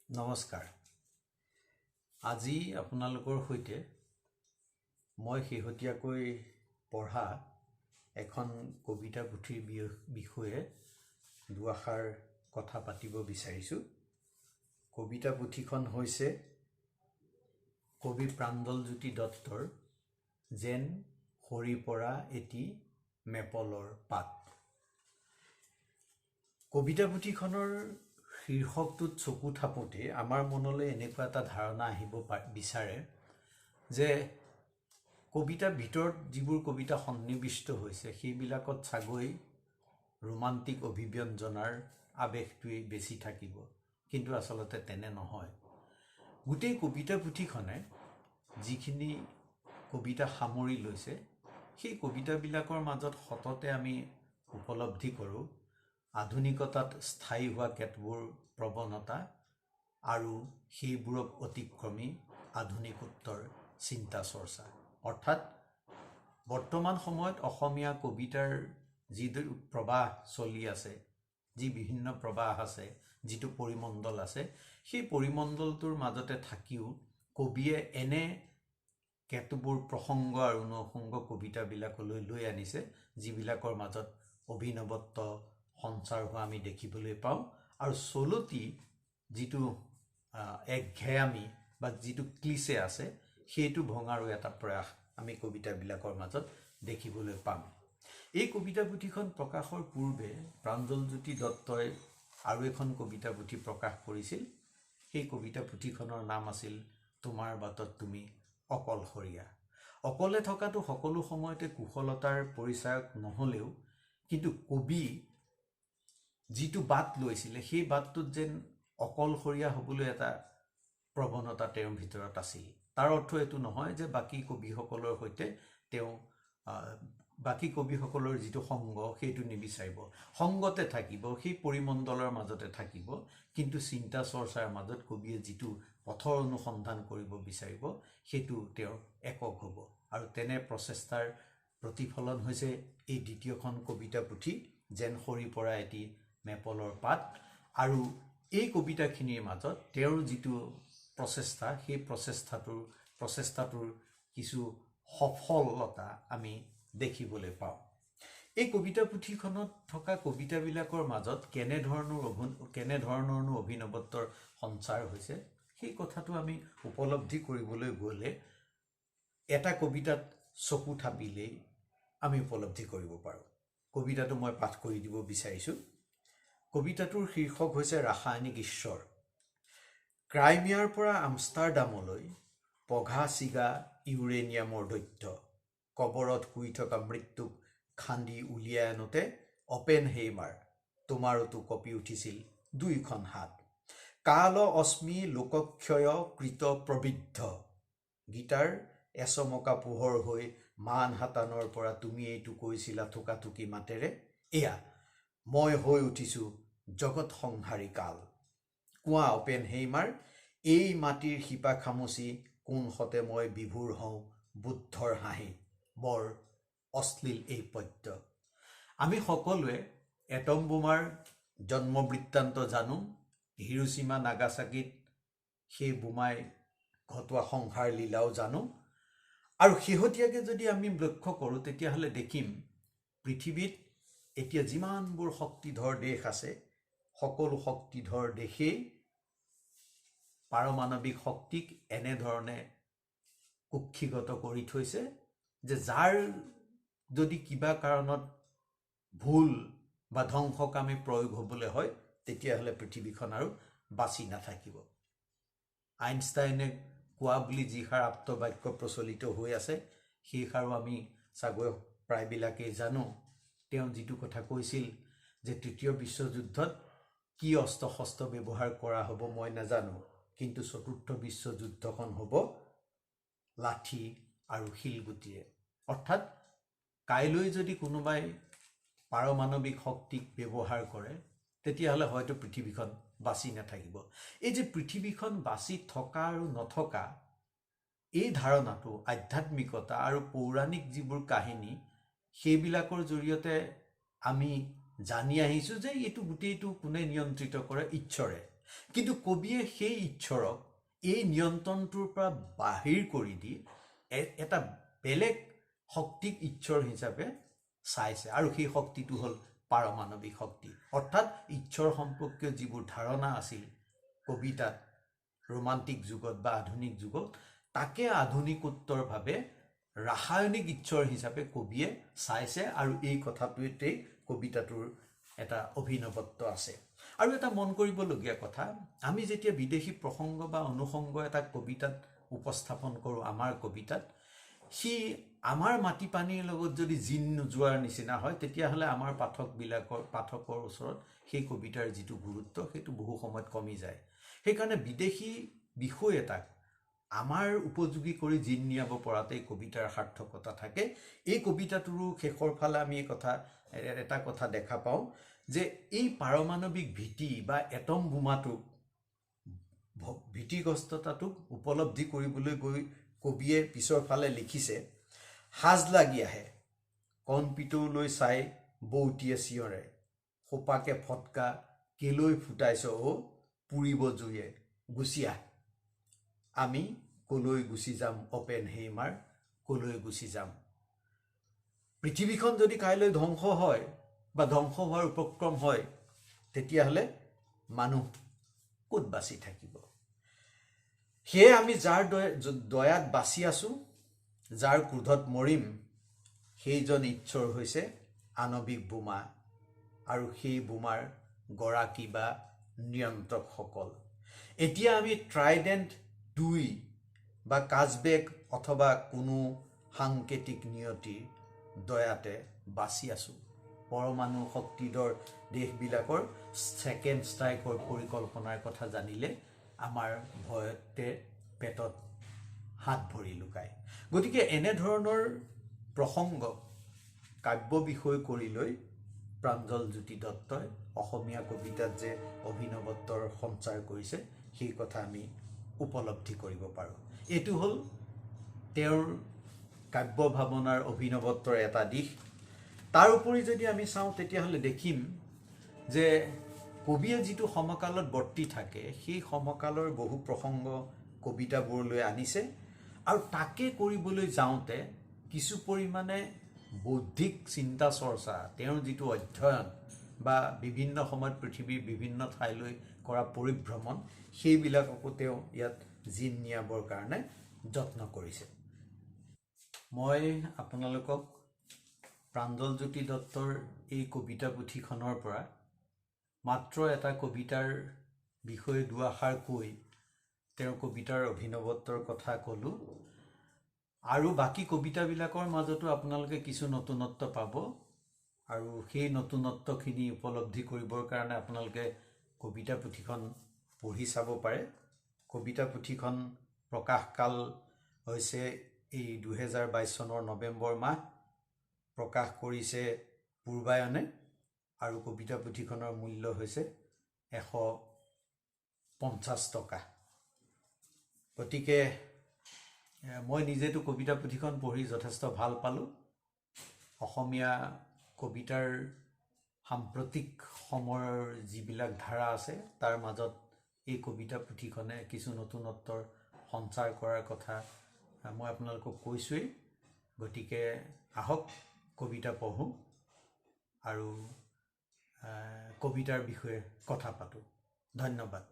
নমস্কাৰ। আজি আপোনালোকৰ সৈতে মই শেহতীয়াকৈ পঢ়া এখন কবিতা পুথিৰ বিষয়ে দুআষাৰ কথা পাতিব বিচাৰিছোঁ। কবিতা পুথিখন হৈছে কবি প্ৰাঞ্জল জ্যোতি দত্তৰ যেন সৰি পৰা এটি মেপলৰ পাত। কবিতা পুথিখনৰ শীৰ্ষকটোত চকু থাপোঁতে আমাৰ মনলৈ এনেকুৱা এটা ধাৰণা আহিব বিচাৰে যে কবিতাৰ ভিতৰত যিবোৰ কবিতা সন্নিৱিষ্ট হৈছে সেইবিলাকত চাগৈ ৰোমান্টিক অভিব্যঞ্জনাৰ আৱেগটোৱেই বেছি থাকিব, কিন্তু আচলতে তেনে নহয়। গোটেই কবিতা পুথিখনে যিখিনি কবিতা সামৰি লৈছে সেই কবিতাবিলাকৰ মাজত সততে আমি উপলব্ধি কৰোঁ আধুনিকতাত স্থায়ী হোৱা কেতবোৰ প্ৰৱণতা আৰু সেইবোৰক অতিক্ৰমী আধুনিকোত্তৰ চিন্তা চৰ্চা। অৰ্থাৎ বৰ্তমান সময়ত অসমীয়া কবিতাৰ যিটো প্ৰবাহ চলি আছে, যি বিভিন্ন প্ৰবাহ আছে, যিটো পৰিমণ্ডল আছে, সেই পৰিমণ্ডলটোৰ মাজতে থাকিও কবিয়ে এনে কেতবোৰ প্ৰসংগ আৰু অনুসংগ কবিতাবিলাকলৈ লৈ আনিছে যিবিলাকৰ মাজত অভিনৱত্ব সঞ্চাৰ হোৱা আমি দেখিবলৈ পাওঁ আৰু চলতি যিটো একঘেয়ামি বা যিটো ক্লিচে আছে সেইটো ভঙাৰো এটা প্ৰয়াস আমি কবিতাবিলাকৰ মাজত দেখিবলৈ পাম। এই কবিতা পুথিখন প্ৰকাশৰ পূৰ্বে প্ৰাঞ্জল জ্যোতি দত্তই আৰু এখন কবিতা পুথি প্ৰকাশ কৰিছিল। সেই কবিতা পুথিখনৰ নাম আছিল তোমাৰ বাটত তুমি অকলশৰীয়া। অকলে থকাটো সকলো সময়তে কুশলতাৰ পৰিচায়ক নহ'লেও কিন্তু কবি যিটো বাট লৈছিলে সেই বাটটোত যেন অকলশৰীয়া হ'বলৈ এটা প্ৰৱণতা তেওঁৰ ভিতৰত আছিল। তাৰ অৰ্থ এইটো নহয় যে বাকী কবিসকলৰ সৈতে তেওঁ বাকী কবিসকলৰ যিটো সংগ সেইটো নিবিচাৰিব, সংগতে থাকিব, সেই পৰিমণ্ডলৰ মাজতে থাকিব, কিন্তু চিন্তা চৰ্চাৰ মাজত কবিয়ে যিটো পথৰ অনুসন্ধান কৰিব বিচাৰিব সেইটো তেওঁৰ একক হ'ব। আৰু তেনে প্ৰচেষ্টাৰ প্ৰতিফলন হৈছে এই দ্বিতীয়খন কবিতা পুথি যেন সৰি পৰা এটি মেপলৰ পাত। আৰু এই কবিতাখিনিৰ মাজত তেওঁৰ যিটো প্ৰচেষ্টা সেই প্ৰচেষ্টাটোৰ কিছু সফলতা আমি দেখিবলৈ পাওঁ। এই কবিতা পুথিখনত থকা কবিতাবিলাকৰ মাজত কেনেধৰণৰ অভিনৱত্বৰ সঞ্চাৰ হৈছে সেই কথাটো আমি উপলব্ধি কৰিবলৈ গ'লে এটা কবিতাত চকু থাপিলেই আমি উপলব্ধি কৰিব পাৰোঁ। কবিতাটো মই পাঠ কৰি দিব বিচাৰিছোঁ। কবিতাটোৰ শীৰ্ষক হৈছে ৰাসায়নিক ঈশ্বৰ। ক্ৰাইমিয়াৰ পৰা আমষ্টাৰডামলৈ পঘা ছিগা ইউৰেনিয়ামৰ দৈত্য, কবৰত শুই থকা মৃত্যুক খান্দি উলিয়াই আনোতে অপেনহেইমাৰ তোমাৰোতো কঁপি উঠিছিল দুইখন হাত। কাল অস্মি লোকক্ষয় কৃত প্ৰবৃদ্ধ, গীতাৰ এচমকা পোহৰ হৈ মানহাটানৰ পৰা তুমি এইটো কৈছিলা থোকাথুকি মাতেৰে, এয়া মই হৈ উঠিছোঁ জগত সংহাৰী কাল। কোৱা অপেনহেইমাৰ, এই মাটিৰ শিপা খামুচি কোনহতে মই বিভোৰ হওঁ বুদ্ধৰ হাঁহি, বৰ অশ্লীল এই পদ্য। আমি সকলোৱে এটম বোমাৰ জন্ম বৃত্তান্ত জানো, হিৰোশ্বিমা নাগাচাকিত সেই বোমাই ঘটোৱা সংহাৰ লীলাও জানো। আৰু শেহতীয়াকৈ যদি আমি লক্ষ্য কৰোঁ তেতিয়াহ'লে দেখিম পৃথিৱীত এতিয়া যিমানবোৰ শক্তিধৰ দেশ আছে সকলো শক্তিধৰ দেশেই পাৰমাণৱিক শক্তিক এনেধৰণে কুক্ষিগত কৰি থৈছে যে যাৰ যদি কিবা কাৰণত ভুল বা ধ্বংসকামী প্ৰয়োগ হ'বলৈ হয় তেতিয়াহ'লে পৃথিৱীখন আৰু বাচি নাথাকিব। আইনষ্টাইনে কোৱা বুলি যিষাৰ আপ্তবাক্য প্ৰচলিত হৈ আছে সেইষাৰো আমি চাগৈ প্ৰায়বিলাকেই জানো। তেওঁ যিটো কথা কৈছিল যে তৃতীয় বিশ্বযুদ্ধত কি অস্ত্ৰ শস্ত্ৰ ব্যৱহাৰ কৰা হ'ব মই নাজানো, কিন্তু চতুৰ্থ বিশ্বযুদ্ধখন হ'ব লাঠি আৰু শিলগুটিৰে। অৰ্থাৎ কাইলৈ যদি কোনোবাই পাৰমাণৱিক শক্তিক ব্যৱহাৰ কৰে তেতিয়াহ'লে হয়তো পৃথিৱীখন বাচি নাথাকিব। এই যে পৃথিৱীখন বাচি থকা আৰু নথকা এই ধাৰণাটো আধ্যাত্মিকতা আৰু পৌৰাণিক যিবোৰ কাহিনী সেইবিলাকৰ জৰিয়তে আমি জানি আহিছোঁ যে এইটো গোটেইটো কোনে নিয়ন্ত্ৰিত কৰে, ঈশ্বৰে। কিন্তু কবিয়ে সেই ঈশ্বৰক এই নিয়ন্ত্ৰণটোৰ পৰা বাহিৰ কৰি দি এটা বেলেগ শক্তিক ঈশ্বৰ হিচাপে চাইছে আৰু সেই শক্তিটো হ'ল পাৰমাণৱিক শক্তি অৰ্থাৎ ঈশ্বৰ সম্পৰ্কীয় যিবোৰ ধাৰণা আছিল কবিতাত ৰোমান্টিক যুগত বা আধুনিক যুগত তাকে আধুনিকোত্তৰভাৱে ৰাসায়নিক ঈশ্বৰ হিচাপে কবিয়ে চাইছে আৰু এই কথাটোতেই কবিতাটোৰ এটা অভিনৱত্ব আছে আৰু এটা মন কৰিবলগীয়া কথা আমি যেতিয়া বিদেশী প্ৰসংগ বা অনুসংগ এটা কবিতাত উপস্থাপন কৰোঁ আমাৰ কবিতাত সি আমাৰ মাটি পানীৰ লগত যদি জিন নোযোৱাৰ নিচিনা হয় তেতিয়াহ'লে আমাৰ পাঠকৰ ওচৰত সেই কবিতাৰ যিটো গুৰুত্ব সেইটো বহু সময়ত কমি যায় সেইকাৰণে বিদেশী বিষয় এটাক আমাৰ উপযোগী কৰি জিন নিয়াব পৰাতেই কবিতাৰ সাৰ্থকতা থাকে এই কবিতাটোৰো শেষৰ ফালে আমি এটা কথা দেখা পাওঁ যে এই পাৰমাণৱিক ভীতি বা এটম বোমাটোক ভীতিগ্ৰস্ততাটোক উপলব্ধি কৰিবলৈ গৈ কবিয়ে পিছৰ ফালে লিখিছে সাজ লাগি আহে কণপিতৌলৈ চাই বৌটিয়ে চিঞৰে সোপাকে ফটকা কেলৈ ফুটাইছ অ পুৰিব জুয়ে গুচি আহ আমি কলৈ গুচি যাম অপেন হেইমাৰ কলৈ গুচি যাম পৃথিৱীখন যদি কাইলৈ ধ্বংস হয় বা ধ্বংস হোৱাৰ উপক্ৰম হয় তেতিয়াহ'লে মানুহ ক'ত বাচি থাকিব সেয়ে আমি যাৰ দয়াত বাচি আছো যাৰ ক্ৰোধত মৰিম সেইজন ঈশ্বৰ হৈছে আণৱিক বোমা আৰু সেই বোমাৰ গৰাকী বা নিয়ন্ত্ৰকসকল এতিয়া আমি ট্ৰাইডেণ্ট 2 বা কাজবেক অথবা কোনো সাংকেতিক নিয়তিৰ দয়াতে বাচি আছো পৰমাণু শক্তিধৰ দেশবিলাকৰ ছেকেণ্ড ষ্ট্ৰাইকৰ পৰিকল্পনাৰ কথা জানিলে আমাৰ ভয়তে পেটত হাত ভৰি লুকায় গতিকে এনেধৰণৰ প্ৰসংগ কাব্য বিষয় কৰি লৈ প্ৰাঞ্জল জ্যোতি দত্তই অসমীয়া কবিতাত যে অভিনৱত্বৰ সঞ্চাৰ কৰিছে সেই কথা আমি উপলব্ধি কৰিব পাৰোঁ এইটো হ'ল তেওঁৰ কাব্য ভাৱনাৰ অভিনৱত্বৰ এটা দিশ তাৰ উপৰি যদি আমি চাওঁ তেতিয়াহ'লে দেখিম যে কবিয়ে যিটো সমকালত বৰ্তি থাকে সেই সমকালৰ বহু প্ৰসংগ কবিতাবোৰলৈ আনিছে আৰু তাকে কৰিবলৈ যাওঁতে কিছু পৰিমাণে বৌদ্ধিক চিন্তা চৰ্চা তেওঁৰ যিটো অধ্যয়ন বা বিভিন্ন সময়ত পৃথিৱীৰ বিভিন্ন ঠাইলৈ কৰা পৰিভ্ৰমণ সেইবিলাককো তেওঁ ইয়াত জিন নিয়াবৰ কাৰণে যত্ন কৰিছে মই আপোনালোকক প্ৰাঞ্জল জ্যোতি দত্তৰ এই কবিতা পুথিখনৰ পৰা মাত্ৰ এটা কবিতাৰ বিষয়ে দুআষাৰ কৈ তেওঁৰ কবিতাৰ অভিনৱত্বৰ কথা ক'লোঁ আৰু বাকী কবিতাবিলাকৰ মাজতো আপোনালোকে কিছু নতুনত্ব পাব আৰু সেই নতুনত্বখিনি উপলব্ধি কৰিবৰ কাৰণে আপোনালোকে কবিতা পুথিখন পঢ়ি চাব পাৰে কবিতা পুথিখন প্ৰকাশকাল হৈছে এই 2022 চনৰ নৱেম্বৰ মাহ প্ৰকাশ কৰিছে পূৰ্বায়নে আৰু কবিতা পুথিখনৰ মূল্য হৈছে 150 টকা গতিকে মই নিজেতো কবিতা পুথিখন পঢ়ি যথেষ্ট ভাল পালোঁ অসমীয়া কবিতাৰ সাম্প্ৰতিক সময়ৰ যিবিলাক ধাৰা আছে তাৰ মাজত এই কবিতা পুথিখনে কিছু নতুনত্বৰ সঞ্চাৰ কৰাৰ কথা মই আপোনালোকক কৈছোৱেই গতিকে আহক কবিতা পঢ়োঁ আৰু কবিতাৰ বিষয়ে কথা পাতোঁ ধন্যবাদ